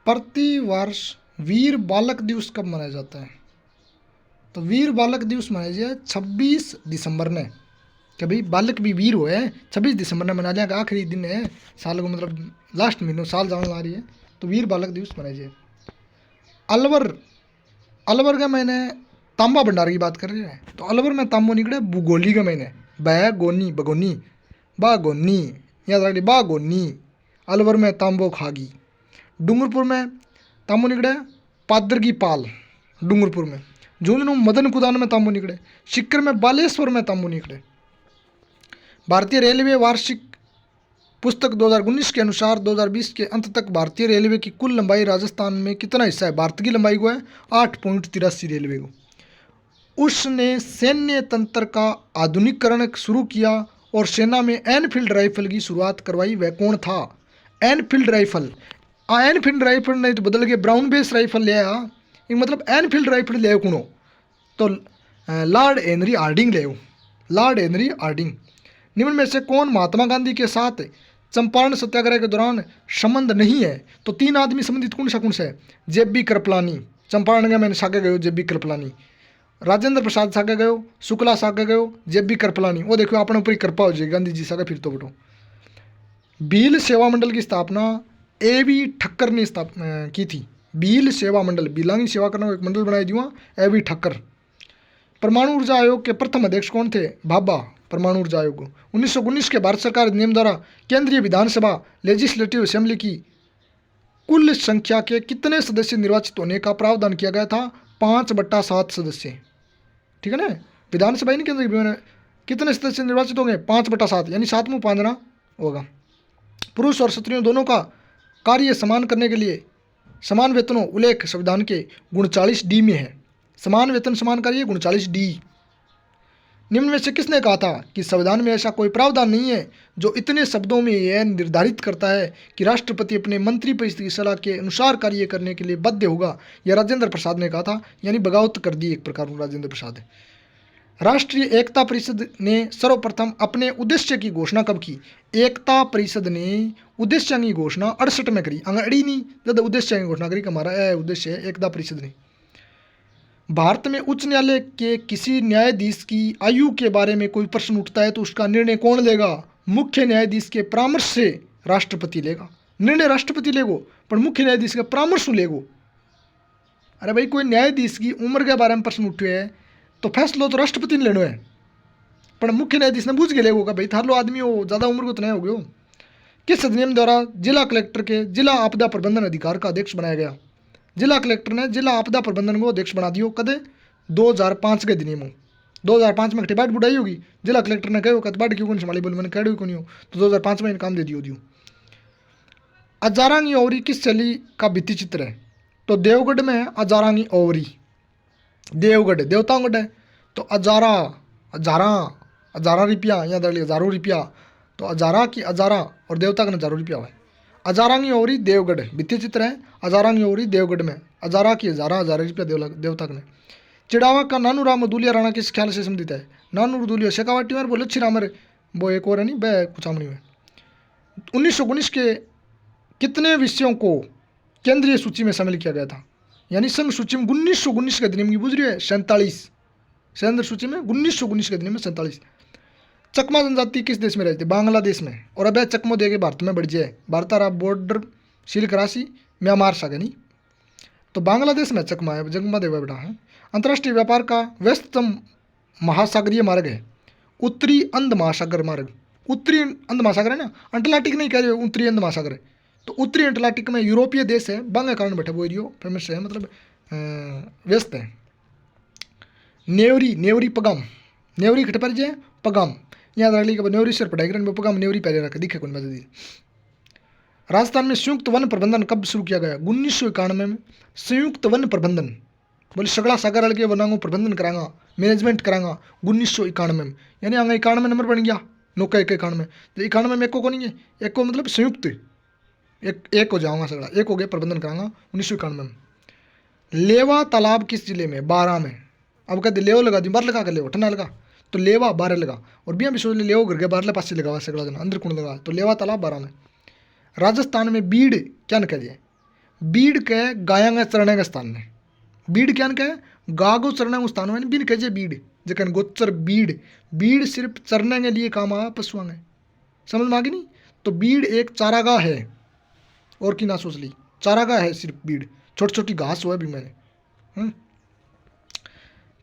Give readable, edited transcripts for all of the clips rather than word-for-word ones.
प्रति वर्ष वीर बालक दिवस कब मनाया जाता है? तो वीर बालक दिवस मनाया जाए 26 दिसंबर ने। कि भाई बालक भी वीर हुए हैं, 26 दिसंबर ने मना लिया कि आखिरी दिन है साल को, मतलब लास्ट महीनों साल जाने आ रही है, तो वीर बालक दिवस मनाया जाए। अलवर, अलवर का महीने तांबा भंडार की बात कर रहे हैं, तो अलवर में तांबो निकले भूगोली का महीने, बैगोनी बगोनी बागोनी, याद रख ली बागोनी। अलवर में तांबो खागी। डूंगरपुर में तांबो निकले पादर की पाल, डूंगरपुर में। झुंझुनू मदन कुदान में तांबो निकले। सिक्कर में बालेश्वर में तांबो निकले। भारतीय रेलवे वार्षिक पुस्तक 2019 के अनुसार 2020 के अंत तक भारतीय रेलवे की कुल लंबाई राजस्थान में कितना हिस्सा है? भारत की लंबाई को है 8.83 रेलवे को। उसने सैन्य तंत्र का आधुनिकीकरण शुरू किया और सेना में एनफील्ड राइफल की शुरुआत करवाई। वह कौन था? Enfield rifle. एनफील्ड राइफल नहीं तो बदल के ब्राउन बेस राइफल ले आया, मतलब एनफील्ड राइफल ले कुनो तो लॉर्ड हेनरी हार्डिंग ले, लॉर्ड हेनरी हार्डिंग। निम्न में से कौन महात्मा गांधी के साथ चंपारण सत्याग्रह के दौरान संबंध नहीं है? तो 3 आदमी संबंधित कौन सा है? जेबी कृपलानी, चंपारण का मैंने सागे गयो जेबी कृपलानी। राजेंद्र प्रसाद सागे गयो, शुक्ला सागे गयो, जेबी कृपलानी। वो देखो अपने ऊपर ही कृपा हो जाएगी गांधी जी सागे फिर तो बटो। भील सेवा मंडल की स्थापना ए.वी. ठक्कर ने की थी। भील सेवा मंडल, भीलांगी सेवा करने को एक मंडल बनाई दिया ए.वी. ठक्कर। परमाणु ऊर्जा आयोग के प्रथम अध्यक्ष कौन थे? भाभा, परमाणु ऊर्जा आयोग। 1919 के भारत सरकार नियम द्वारा केंद्रीय विधानसभा लेजिस्लेटिव असेंबली की कुल संख्या के कितने सदस्य निर्वाचित होने का प्रावधान किया गया था? 5/7 सदस्य। ठीक है ना, विधानसभा ही नहीं केंद्रीय, कितने सदस्य निर्वाचित होंगे? 5/7, यानी 7 में 5 ना होगा। पुरुष और स्त्रियों दोनों का कार्य समान करने के लिए समान वेतनों उल्लेख संविधान के 39D में है। समान वेतन समान कार्य 39D। निम्न में से किसने कहा था कि संविधान में ऐसा कोई प्रावधान नहीं है जो इतने शब्दों में यह निर्धारित करता है कि राष्ट्रपति अपने मंत्रिपरिषद की सलाह के अनुसार कार्य करने के लिए बाध्य होगा? यह राजेंद्र प्रसाद ने कहा था, यानी बगावत कर दी एक प्रकार राजेंद्र प्रसाद। राष्ट्रीय एकता परिषद ने सर्वप्रथम अपने उद्देश्य की घोषणा कब की? एकता परिषद ने उद्देश्य की घोषणा 68 में करी। अंगड़ी नहीं जब उद्देश्य की घोषणा करी कि हमारा यह उद्देश्य है, एकता परिषद ने। भारत में उच्च न्यायालय के किसी न्यायाधीश की आयु के बारे में कोई प्रश्न उठता है तो उसका निर्णय कौन लेगा? मुख्य न्यायाधीश के परामर्श से राष्ट्रपति लेगा। निर्णय राष्ट्रपति लेगो पर मुख्य न्यायाधीश का परामर्श लेगो। अरे भाई, कोई न्यायाधीश की उम्र के बारे में प्रश्न उठे है तो फैसलो तो राष्ट्रपति ने लेना है, पर मुख्य न्यायाधीश ने बूझ के लेगो का भाई थार लो आदमी हो, ज़्यादा उम्र को तो नहीं हो गयो। किस अधिनियम द्वारा जिला कलेक्टर के जिला आपदा प्रबंधन अधिकार का अध्यक्ष बनाया गया? जिला कलेक्टर ने जिला आपदा प्रबंधन को अध्यक्ष बना दियो। कदे? 2005 के अधिनियम। 2005 में बाट बुढ़ाई होगी, जिला कलेक्टर ने कहो बाट क्यों संभाली, बोले मैंने कह क्यों नहीं हो, तो 2005 में काम दे दियो। अजारांगी ओवरी किस शैली का भित्ति चित्र है? तो देवगढ़ में है अजारांगी ओवरी। देवगढ़ देवताओं गढ़ है, तो अजारा अजारा हजारा रुपया, याद रख लिया हजारों रुपया, तो अजारा की अजारा और देवता का हजारों रुपया हुआ है। अजारांगी ओवरी देवगढ़ भित्ति चित्र है, अजारांगी ओवरी देवगढ़ में, अजारा की हजार रुपया देवता ने। चिड़ावा का नानू राम दूलिया राणा किस ख्याल से संबंधित है? नानू दूलिया शेखावाटी में बोले अच्छी रामर, वो एक और है नहीं बह कुचामणी में। 1919 के कितने विषयों को केंद्रीय सूची में शामिल किया गया था? यानी संघ सूची में 1919 के अधिनियम की बुझ रही है 47, केंद्र सूची में 1919 के अधिनियम में 47। चकमा जनजाति किस देश में रहती है? बांग्लादेश में। और अब चकमो दे के भारत में बढ़ जाए, भारत और बॉर्डर सील करासी म्यांमार सागे नहीं, तो बांग्लादेश में चकमा है, जगमा देवा बेटा है। अंतर्राष्ट्रीय व्यापार का व्यस्ततम महासागरीय मार्ग है? उत्तरी अंध महासागर मार्ग। उत्तरी अंध महासागर है ना, अंटलांटिक नहीं कह रहे, उत्तरी अंध महासागर है। तो उत्तरी अंटलांटिक में यूरोपीय देश है, बांगे कारण बैठे वो एरियो फेमस है, मतलब व्यस्त है। नेवरी, नेवरी पगाम, नेवरी खट पर जाए पगाम, याद रख ली नेवरी सर पढ़ाई करने में पगाम नेवरी पहले रखा दिखे कौन मदद। राजस्थान में संयुक्त वन प्रबंधन कब शुरू किया गया? 1991 में। संयुक्त वन प्रबंधन बोले सगड़ा सागर अड़ के वनों को प्रबंधन करांगा, मैनेजमेंट करांगा 1991 में, यानी आगे 91 नंबर बन गया नौका 91 तो 91 में एको को नहीं है, एक को मतलब संयुक्त एक हो जाऊंगा सगड़ा, एक हो गया प्रबंधन करांगा 1991 में। लेवा तालाब किस जिले में? 12 में। अब कहते लेव लगा दी, बार लगा कर लेव ठंडा लगा, तो लेवा 12 लगा, और बिया भी सोच ले लेव घर के बारले पास से लगा सगड़ा जना अंदर कुण लगा, तो लेवा तालाब 12 में। राजस्थान में बीड़ क्या न करिए? बीड़ के गायांगे चरणे के स्थान में, बीड़ क्या कहे गागो चरने के स्थान में बिन कहे बीड़ जखन गोचर बीड़, बीड़ सिर्फ चरने के लिए काम आया पशुओं में, समझ में आ गई नहीं। तो बीड़ एक चारागाह है, और की ना सोच ली, चारागाह है सिर्फ बीड़, छोटी छोटी घास हुआ भी मैंने।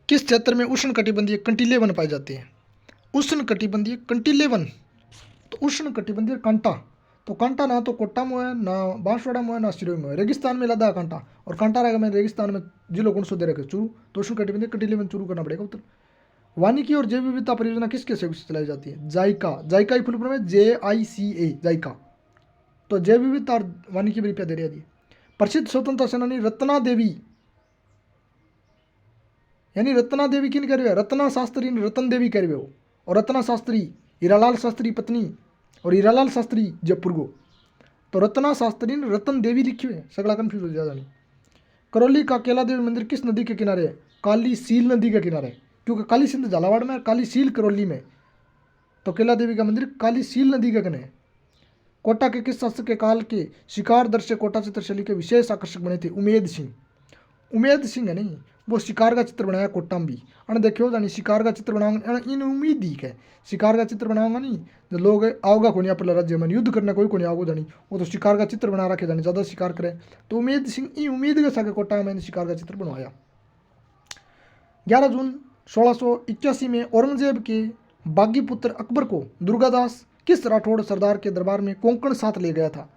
किस क्षेत्र में उष्ण कटिबंधीय कंटीले वन पाए जाते हैं? उष्ण कटिबंधीय कंटीले वन, तो उष्ण कटिबंधीय कांटा, तो कांटा ना तो कोट्टा में है, ना बांसवाड़ा में है, ना सिरोही में है, रेगिस्तान में लदा कांटा, और कांटा रहेगा मैं रेगिस्तान में जिलो कौन सो दे रखे चूरू, तो उष्ण कटिबंधीय कंटीले वन चूरू करना पड़ेगा उत्तर। वानिकी और जैव विविधता परियोजना किसके सहयोग से चलाई जाती है? जाइका, जाइका की फुल फॉर्म है JICA, जाइका। तो जैव विविधता और वानिकी रुपया दे रही है। प्रसिद्ध स्वतंत्रता सेनानी रत्ना देवी, यानी रत्ना देवी किन कह रहे हो? रत्ना शास्त्री रतन देवी कह रहे हो, और रत्ना शास्त्री हीरालाल शास्त्री पत्नी, और हीरालाल शास्त्री जयपुर को, तो रत्ना शास्त्री ने रतन देवी लिखी हुई है, सगला कंफ्यूज हो जाता नहीं। करौली का केला देवी मंदिर किस नदी के किनारे है? काली सील नदी के किनारे, क्योंकि काली सिंध झालावाड़ में, काली सील करौली में, तो केला देवी का मंदिर काली सील नदी के किनारे। कोटा के किस शासक के काल के शिकार दृश्य कोटा चित्रशैली के विशेष आकर्षक बने थे? उमेद सिंह, उमेद सिंह है नहीं, वो शिकार का चित्र बनाया कोटा में भी, अन देखियो जानी शिकार का चित्र बनाऊंगा इन उम्मीद ही है, शिकार का चित्र बनाऊंगा नहीं जो लोग आओगा को नहीं अपने राज्य में युद्ध करने कोई को नहीं आओगे जानी, वो तो शिकार का चित्र बना रखे जानी, ज़्यादा शिकार करे, तो उमेद सिंह ई उम्मीद के साथ कोटा में शिकार का चित्र बनवाया। 11 जून 1681 में औरंगजेब के बागी पुत्र अकबर को दुर्गादास किस राठौड़ सरदार के दरबार में कोंकण साथ ले गया था?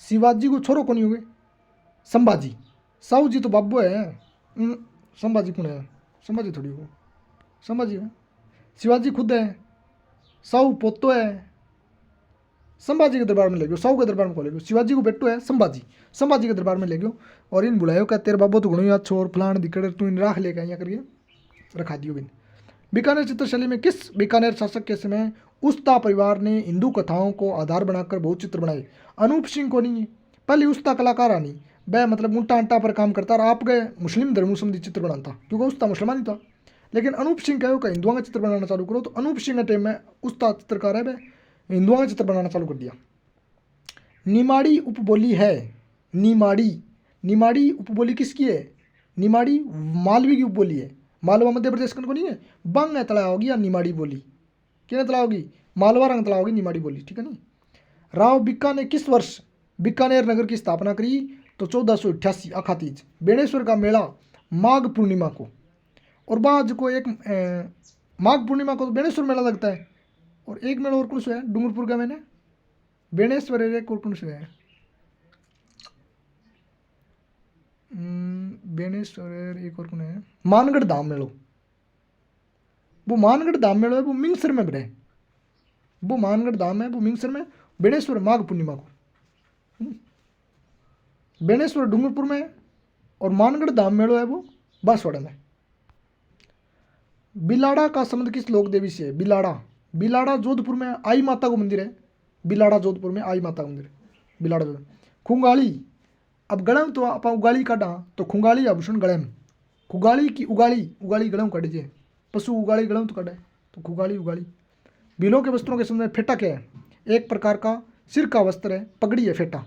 शिवाजी को छोरो को नहीं हुए, संभाजी, साहू जी तो बाबू है, संभाजी कौन है? संभाजी थोड़ी हो, संभाजी है, शिवाजी खुद है, साहू पोतो है, संभाजी के दरबार में ले गयो, साहू के दरबार में को ले गयो, शिवाजी को बेटो है संभाजी, संभाजी के दरबार में ले गयो, और इन बुलायो का तेरे बाबू तो घणो याद छोर फलान दिक्कत तू इन राख लेगा यहाँ करिए रखा दियो बिन। बीकानेर चित्रशैली में किस बीकानेर शासक के समय उस्ता परिवार ने हिंदू कथाओं को आधार बनाकर बहुत चित्र बनाए? अनूप सिंह को नहीं है, पहले उस्ता कलाकार आनी वह मतलब उल्टा अंटा पर काम करता, और आप गए मुस्लिम धर्म संबंधी चित्र बनाता, क्योंकि उस्ता मुसलमान ही था। लेकिन अनूप सिंह कहो कि हिंदुओं का चित्र बनाना चालू करो, तो अनूप सिंह के टाइम में उस्ता चित्रकार है वह हिंदुओं का चित्र बनाना चालू कर दिया। निमाड़ी उपबोली है, निमाड़ी, निमाड़ी उपबोली किसकी है? निमाड़ी मालवी की उपबोली है, मालवा मध्य प्रदेश को नहीं है, बंग तला होगी या निमाड़ी बोली, क्या तला होगी? मालवा रंग तला होगी निमाड़ी बोली, ठीक है नहीं। राव बिक्का ने किस वर्ष बीकानेर नगर की स्थापना करी? तो 1488 अखातीज। बेणेश्वर का मेला माघ पूर्णिमा को, और बाद को एक माघ पूर्णिमा को तो बेणेश्वर मेला लगता है, और एक मेला और कौन सा है डूंगरपुर का? मैंने बेणेश्वर एक और कौन सा है? बेणेश्वर एक और कौन है? मानगढ़ धाम मेलो, वो मानगढ़ धाम मेलो है, वो मिंगसर में बने, वो मानगढ़ धाम है वो मिंगसर में, बेणेश्वर माघ पूर्णिमा को, बेणेश्वर डूंगरपुर में, और मानगढ़ धाम मेलो है वो बांसवाड़ा में। बिलाड़ा का संबंध किस लोक देवी से है? बिलाड़ा, बिलाड़ा जोधपुर में आई माता को मंदिर है, बिलाड़ा जोधपुर में आई माता का मंदिर, बिलाड़ा जोधपुर। खुंगाली, अब गड़म तो आप उगाली काटा, तो खुंगाली आभूषण गड़म, खुगाली की उगाली, उगाली गड़म काट दीजिए, पशु उगाली गड़म तो काटा है, तो खुगाली उगाली। बिलों के वस्त्रों के संबंध में फेटा क्या है? एक प्रकार का सिर का वस्त्र है, पगड़ी है फेटा,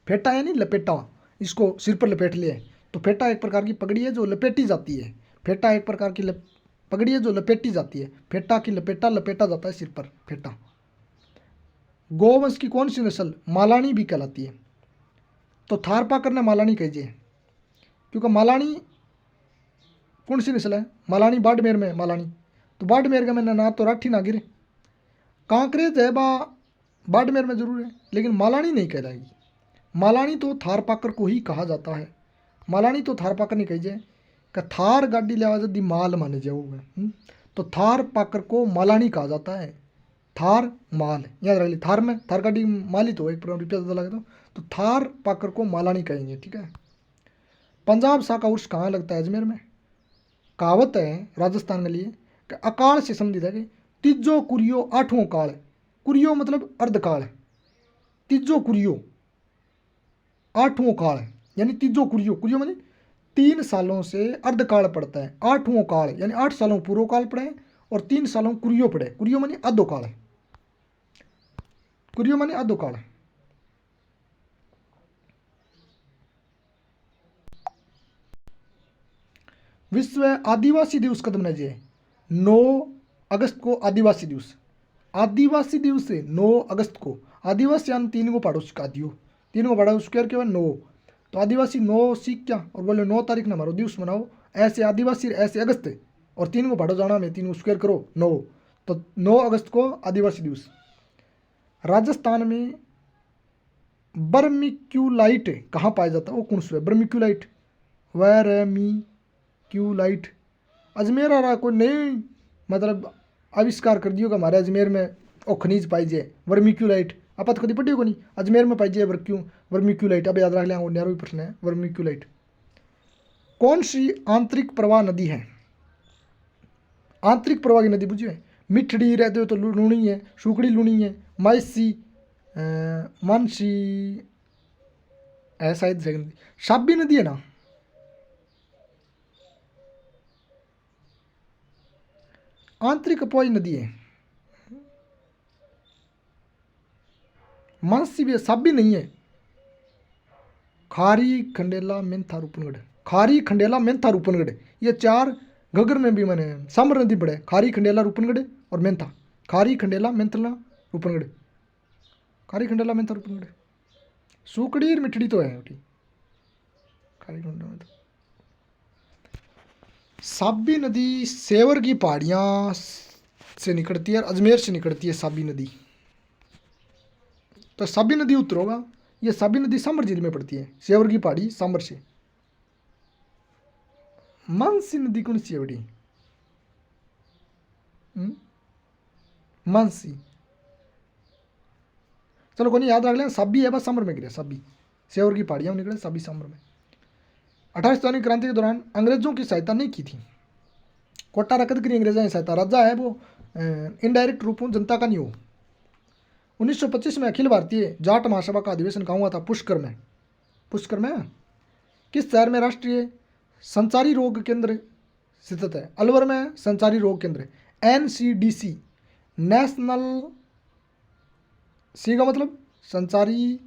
फेटा यानी लपेटा, इसको सिर पर लपेट लिए, तो फेटा एक प्रकार की पगड़ी है जो लपेटी जाती है, फेटा एक प्रकार की पगड़ी है जो लपेटी जाती है, फेटा की लपेटा, लपेटा जाता है सिर पर फेटा। गोवंश की कौन सी नस्ल मालानी भी कहलाती है? तो थारपाकर ने मालानी कहिए, क्योंकि मालानी कौन सी नस्ल है? मालानी बाड़मेर में मालानी, तो बाड़मेर का मैंने ना तो राठी ना गिरे, कांकरेज है बा बाड़मेर में जरूर है, लेकिन मालानी नहीं कहलाएगी। मालानी तो थारपाकर को ही कहा जाता है, मालानी तो थारपाकर नहीं कहिए कि थार गाड़ी लिया यदि माल माने जाओगे, तो थार पाकर को मालानी कहा जाता है, थार माल याद रख ली, थार में थार गाड़ी माल ही तो एक रुपया ज़्यादा लगे तो थार पाकर को मालानी कहेंगे, ठीक है। पंजाब शाह का उर्स कहाँ लगता है? अजमेर में। कहावत है राजस्थान के लिए कि अकाल से संबंधित है कि तीजो कुरियो आठों काल, कुरियो मतलब अर्धकाल, तीजो कुरियो आठों काल, यानी तीजो कुरियो, कुरियो मतलब 3 सालों से अर्धकाल पड़ता है, आठवां काल यानी 8 सालों पूर्व काल पड़े और 3 सालों कुरियो पड़े, कुरियो मानी आधो काल, कुरियो मानी आधो काल। विश्व आदिवासी दिवस कब मनाया जाए? 9 अगस्त को आदिवासी दिवस। आदिवासी दिवस है 9 अगस्त को। आदिवासी यानी 3 को पढ़ो उसका दियो, 3 को पढ़ो स्क्वायर के बाद 9, तो आदिवासी 9 सीख क्या और बोले 9 तारीख ना हमारो दिवस मनाओ, ऐसे आदिवासी ऐसे अगस्त है और 3 को पढ़ो जाना में 3 को स्क्वायर करो 9, तो 9 अगस्त को आदिवासी दिवस। राजस्थान में बर्मिक्यूलाइट कहाँ पाया जाता है? वो कौन सा है बर्मिक्यूलाइट? वेरमिक्यूलाइट अजमेर आ रहा कोई नहीं, मतलब आविष्कार कर दियो कि हमारे अजमेर में ओ खनिज पाई जाए वर्मिक्यूलाइट। आप तो कभी पढ़ी को नहीं, अजमेर में पाई जाए वर्मिक्यूलाइट। अब याद रख लिया, 11वीं प्रश्न है वर्मिक्यूलाइट। कौन सी आंतरिक प्रवाह नदी है? आंतरिक प्रवाह की नदी बुझिए, मिठड़ी रहते हो तो लूणी है, सूखड़ी लूणी है, माइसी मानसी है शायद, साबी नदी है ना, आंतरिक अपोई नदी है, मानसी भी है, साबी नहीं है। खारी खंडेला मेंथा रूपनगढ़, खारी खंडेला मेंथा रूपनगढ़, ये 4 घग्गर में भी मैंने साम्र नदी पड़े, खारी खंडेला रूपनगढ़ और मेंथा। खारी खंडेला मेंथला रूपनगढ़, खारी खंडेला मेंथा रूपनगढ़। सूकड़ी और मिठड़ी तो है उठी, खारी खंडेला मेंथा। साबी नदी सेवर की पहाड़ियाँ से निकलती है और अजमेर से निकलती है साबी नदी। तो साबी नदी उत्तर होगा, ये साबी नदी सांबर जिले में पड़ती है, सेवर की पहाड़ी सांबर से। मानसी नदी कौन सी है बड़ी? मानसी, चलो कोई नहीं, याद रख लें, साबी है बस सांबर में गिरे, साबी सेवर की पहाड़ियाँ निकले साबी सांबर में। 28वीं क्रांति के दौरान अंग्रेजों की सहायता नहीं की थी, कोटा रकत करी अंग्रेजों की सहायता, राजा है वो इनडायरेक्ट रूप में जनता का नहीं हो। 1925 में अखिल भारतीय जाट महासभा का अधिवेशन कहाँ हुआ था? पुष्कर में। पुष्कर में किस शहर में राष्ट्रीय संचारी रोग केंद्र स्थित है? अलवर में संचारी रोग केंद्र, NCDC नेशनल, सी का मतलब संचारी,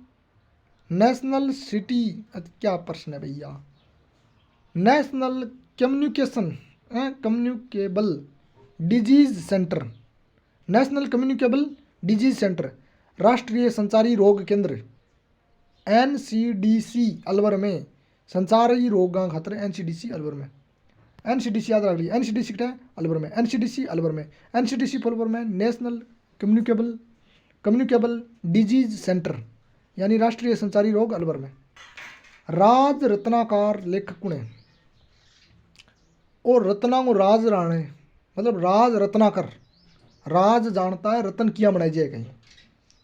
नेशनल सिटी, क्या प्रश्न है भैया, national communicable disease centre, national communicable disease centre, राष्ट्रीय संचारी रोग केंद्र NCDC अलवर में, संचारी रोगां खातर NCDC अलवर में। NCDC याद रख लीजिए, NCDC क्या है? अलवर में, NCDC अलवर में, NCDC अलवर में नेशनल कम्युनिकेबल डिजीज सेंटर यानी राष्ट्रीय संचारी रोग अलवर में। राज रत्नाकार लेखक कौन है? और रत्ना को राज राणे, मतलब राज रत्नाकर, राज जानता है रतन किया बनाई जाए कहीं,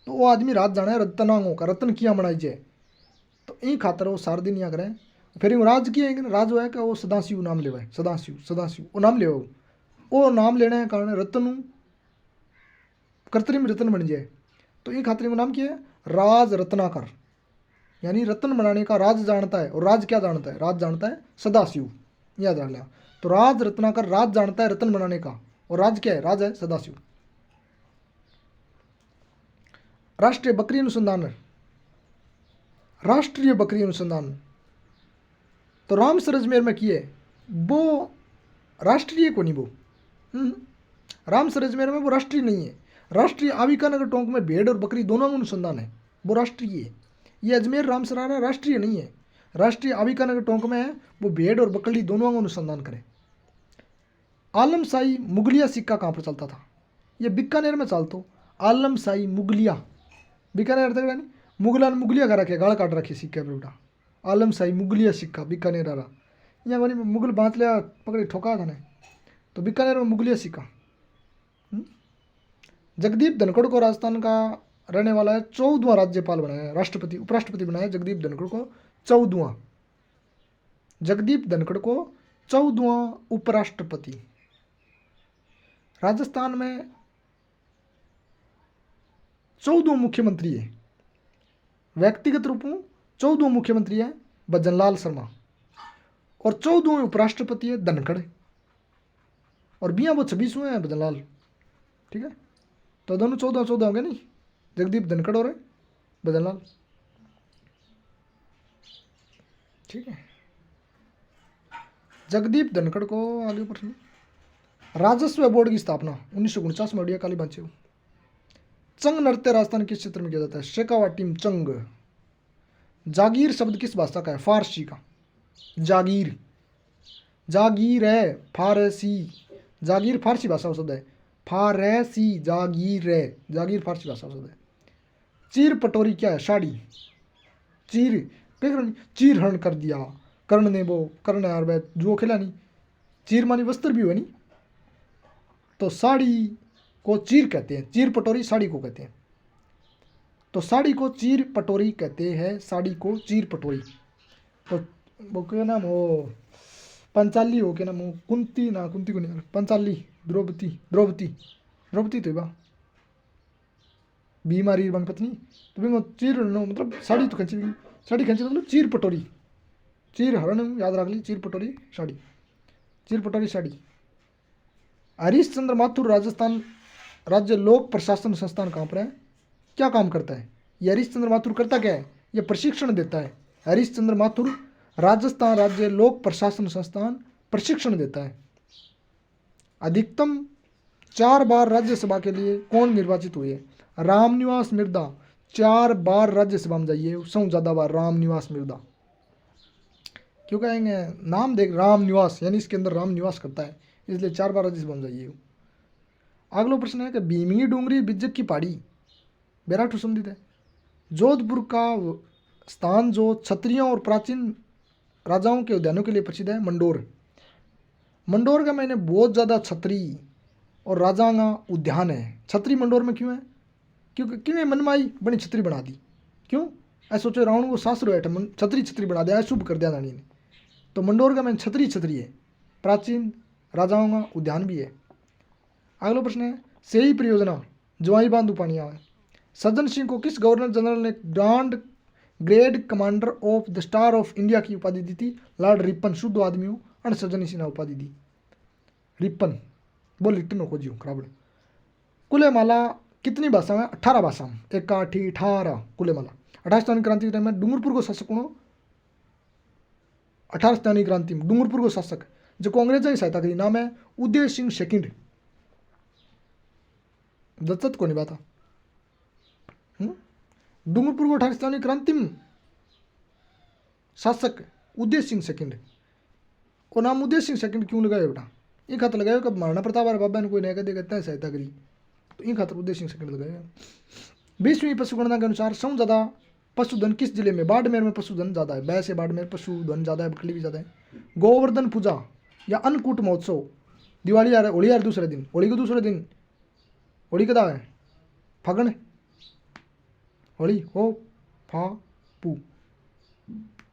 तो वो आदमी राज जाना है रत्नांगों का, रतन किया बनाई जाए, तो ई खातर वो सार दिन याद करें। फिर राज किया है, राज हुआ है कि वो सदाशिव नाम लेवा है, सदाशिव सदाशिव वो नाम लेवा, वो नाम लेने के कारण रतन कृत्रिम रतन बन जाए, तो ई खातिर नाम क्या है? राज रत्नाकर, यानी रतन बनाने का राज जानता है। और राज क्या जानता है? राज जानता है सदाशिव, याद रख लिया। तो राज रत्नाकर राज जानता है रतन बनाने का, और राज क्या है? राज है सदाशिव। राष्ट्रीय बकरी अनुसंधान, राष्ट्रीय बकरी अनुसंधान तो रामसर अजमेर में किए, वो राष्ट्रीय को नहीं, वो रामसर अजमेर में वो राष्ट्रीय नहीं है। राष्ट्रीय आविका नगर टोंक में भेड़ और बकरी दोनों का अनुसंधान है, वो राष्ट्रीय है। ये अजमेर रामसर आ रहा राष्ट्रीय नहीं है, राष्ट्रीय आविका नगर टोंक में है, वो भेड़ और बकरी दोनों का अनुसंधान करे। आलमशाही मुगलिया सिक्का कहाँ पर चलता था? ये बीकानेर में चलता। आलमशाही मुगलिया, बीकानेर तक नहीं, मुगला ने मुगलिया का रखे, गाल काट रखे सिक्के पर बेटा। आलमशाही मुगलिया सिक्का बीकानेर आ रहा, यहाँ बनी मुगल बांध लिया पकड़े ठोका था ने, तो बीकानेर में मुगलिया सिक्का। जगदीप धनखड़ को राजस्थान का रहने वाला है 14वां राज्यपाल बनाया, राष्ट्रपति उपराष्ट्रपति बनाया जगदीप धनखड़ को 14वां, जगदीप धनखड़ को 14वां उपराष्ट्रपति। राजस्थान में 14वां मुख्यमंत्री है, व्यक्तिगत रूप में 14वां मुख्यमंत्री है भजनलाल शर्मा, और 14वें उपराष्ट्रपति है धनखड़, और बिया वो 26वें है भजनलाल। ठीक है, तो दोनों 14 होंगे नहीं, जगदीप धनखड़ और भजनलाल। ठीक है, जगदीप धनखड़ को आगे प्रश्न। राजस्व बोर्ड की स्थापना 1949 में ओडिया काली बांचे। चंग नृत्य राजस्थान किस क्षेत्र में किया जाता है? शेखावाटी चंग। जागीर शब्द किस भाषा का है? फारसी का। जागीर, जागीर है फारसी, जागीर फारसी भाषा का शब्द है, फारसी जागीर है, जागीर फारसी भाषा का शब्द है। चीर पटोरी क्या है? साड़ी। चीर चीर हरण कर दिया, कर्ण ने वो कर्ण यार वह जुओ खेला नहीं, चीर मानी वस्त्र भी हुआ नहीं, तो साड़ी को चीर कहते हैं, चीर पटोरी साड़ी को कहते हैं, तो साड़ी को चीर पटोरी कहते हैं, साड़ी को चीर पटोरी। तो वो क्या नाम हो, पंचाली हो क्या नाम हो, कुंती ना, कुंती को नहीं, पंचाली, द्रौपदी, द्रौपदी, द्रौपदी तो बा बीमारी बन पत्नी, तो बिंगो चीर नो मतलब साड़ी तो खींची, साड़ी खींची मतलब चीर पटोरी, चीर हरण याद रख ली, चीर पटोरी साड़ी, चीर पटोरी साड़ी। हरीश चंद्र माथुर राजस्थान राज्य लोक प्रशासन संस्थान कहाँ पर है? क्या काम करता है ये हरीश चंद्र माथुर? करता क्या है? ये प्रशिक्षण देता है। हरीश चंद्र माथुर राजस्थान राज्य लोक प्रशासन संस्थान प्रशिक्षण देता है। अधिकतम 4 बार राज्यसभा के लिए कौन निर्वाचित हुए? रामनिवास मिर्धा 4 बार राज्यसभा में जाइए, सबसे ज्यादा बार रामनिवास मिर्धा। क्यों कहेंगे? नाम देख, रामनिवास यानी इसके अंदर राम निवास करता है, इसलिए 4 बार राज्यसभा में जाइए। अगला प्रश्न है कि भीमिंगी डूंगरी बिज्जक की पहाड़ी बेराट संबंधित है। जोधपुर का स्थान जो क्षत्रियों और प्राचीन राजाओं के उद्यानों के लिए प्रसिद्ध है, मंडोर। मंडोर का मैंने बहुत ज़्यादा छतरी और राजांगा उद्यान है। छतरी मंडोर में क्यों है? क्योंकि क्यों मनमाई बनी छतरी बना दी, क्यों ऐसा सोचो रावण को सासुर बैठे छतरी छतरी बना दिया, शुभ कर दिया रानी ने, तो मंडोर का मैंने छतरी छतरी है, प्राचीन राजाओं का उद्यान भी है। अगला प्रश्न है सेई परियोजना जवाई बांध पानिया है। सज्जन सिंह को किस गवर्नर जनरल ने grade commander of the star of India की उपाधि दी थी? लॉर्ड रिपन, शुद्ध आदमी हो अण सज्जन सिंह ने उपाधि दी। रिपन वो लिट्टन हो जी खराब। कुलेमाला कितनी भाषा में? 18 भाषा में, 1 8 18 कुलेमाला। 18 स्थानीय क्रांति के टाइम में डूंगरपुर को शासक कौन? 18 स्थानीय क्रांति में डूंगरपुर को शासक जो अंग्रेजा की सहायता करी, नाम है उदय सिंह सेकंड। दत्तत को नहीं बाता डूंगरपुर को 18 स्थानीय क्रांति में शासक उदय सिंह सेकंड। और नाम उदय सिंह सेकंड क्यों लगाया बेटा? ये खातर लगाया कब महाराणा प्रताप और बाबा ने कोई नया कहते हैं सहायता करी, तो इन खातर उदय सिंह सेकंड लगाया। 20वीं पशुगणना के अनुसार सबसे ज़्यादा पशुधन किस जिले में? बाड़मेर में पशुधन ज़्यादा है, बैसे बाड़मेर पशुधन ज़्यादा है, बकरी भी ज़्यादा है। गोवर्धन पूजा या अन्नकूट महोत्सव, दिवाली आ रहा है, होली आ रहा है दूसरे दिन, होली को दूसरे दिन, होली कदा है? फागण, होली हो फा पू,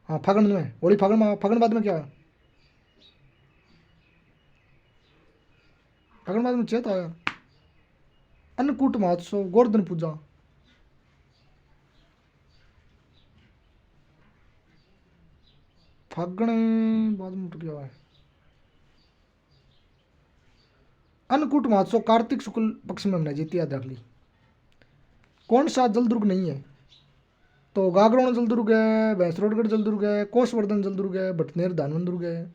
हाँ फागण में होली, फागण में, फागण बाद में क्या है? फागण बाद में चेत आया अन्नकूट महोत्सव, गोवर्धन पूजा। फागण बाद में उठ गया है। अन्नकूट महोत्सव कार्तिक शुक्ल पक्ष में मनाई जाती है, याद रख ली। कौन सा जलदुर्ग नहीं है? तो गागरोण जलदुर्ग है, भैंसरोडगढ़ जलदुर्ग है, कोसवर्धन जलदुर्ग है, भटनेर धानवन दुर्ग है।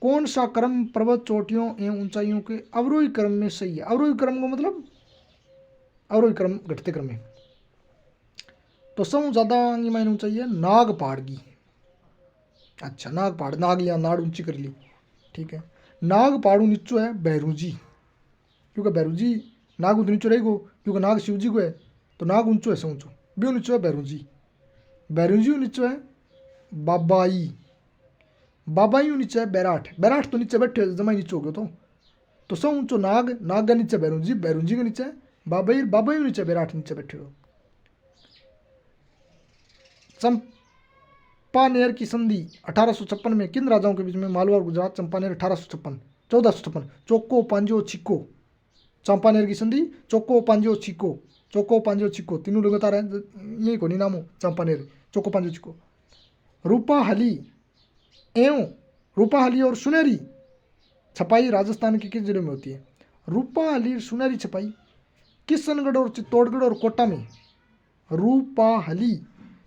कौन सा क्रम पर्वत चोटियों एवं ऊंचाइयों के अवरोही क्रम में सही है? अवरोही क्रम को मतलब अवरोही क्रम घटते क्रम में, तो सबसे ज्यादा मायने ऊंचाई है नाग पहाड़ की। अच्छा नाग पहाड़, नाग या नाड़ ऊंची कर ली, ठीक है। नाग पहाड़ू नीचो है बैरूजी, क्योंकि बैरूजी नाग उधर नीचो रहेगो, क्योंकि नाग शिव जी को है, तो नाग ऊंचो है, ऊंचो भी नीचो है बैरूजी। बैरूजी नीचो है बाबाई, बाबाई नीचे है बैराठ, बैराठ तो नीचे बैठे जमाई नीचे हो गयो, तो सब ऊंचो नाग, नाग का नीचे बैरूजी, बैरूजी के नीचे बाबाई, बाबाई नीचे बैराठ नीचे बैठे हो। चंपानेर की संधि 1856 में किन राजाओं के बीच में? मालवा और गुजरात। चंपानेर 1856, 1456, चोको पांजो छिको। चंपानेर की संधि चोको पांजो छिको, चोको पांजो छिको, तीनों लगातार है, यही को नहीं नाम हो चंपानेर, चोको पांजो छिको। रूपाहली एवं रूपाहली और सुनहरी छपाई राजस्थान के किस जिले में होती है? रूपाहली सुनहरी छपाई किशनगढ़ और चित्तौड़गढ़ और कोटा में। रूपाहली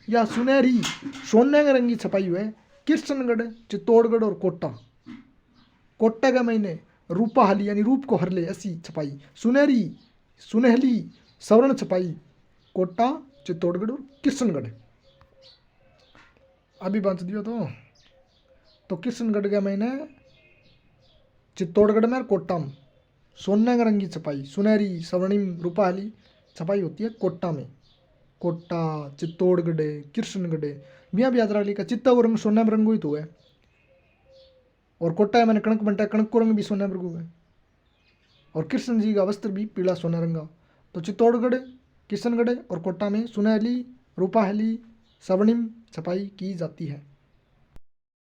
या सुनहरी सोने रंग की छपाई हुई है किशनगढ़, चित्तौड़गढ़ और कोटा। कोटा के महीने रूपाहली यानी रूप को हर ले ऐसी छपाई, सुनहरी सुनहली स्वर्ण छपाई, कोटा, चित्तौड़गढ़ और किशनगढ़। अभी बांच दियो तो किशनगढ़ के महीने चित्तौड़गढ़ में और कोटा में सोने का रंगी छपाई, सुनहरी स्वर्णिम रूपाहली छपाई होती है कोटा में। कोटा, चित्तौड़गढ़, कृष्णगढ़, मियाँ भी याद रख लिखा। चित्ता को रंग सोना में रंगो ही तो है, और कोटा है मैंने कणक बनता है, कणक को रंग भी सोना में रंगो है, और कृष्ण जी का वस्त्र भी पीला सोना रंगा। तो चित्तौड़गढ़, किशनगढ़ और कोटा में सुनहली रूपाहली स्वर्णिम छपाई की जाती है।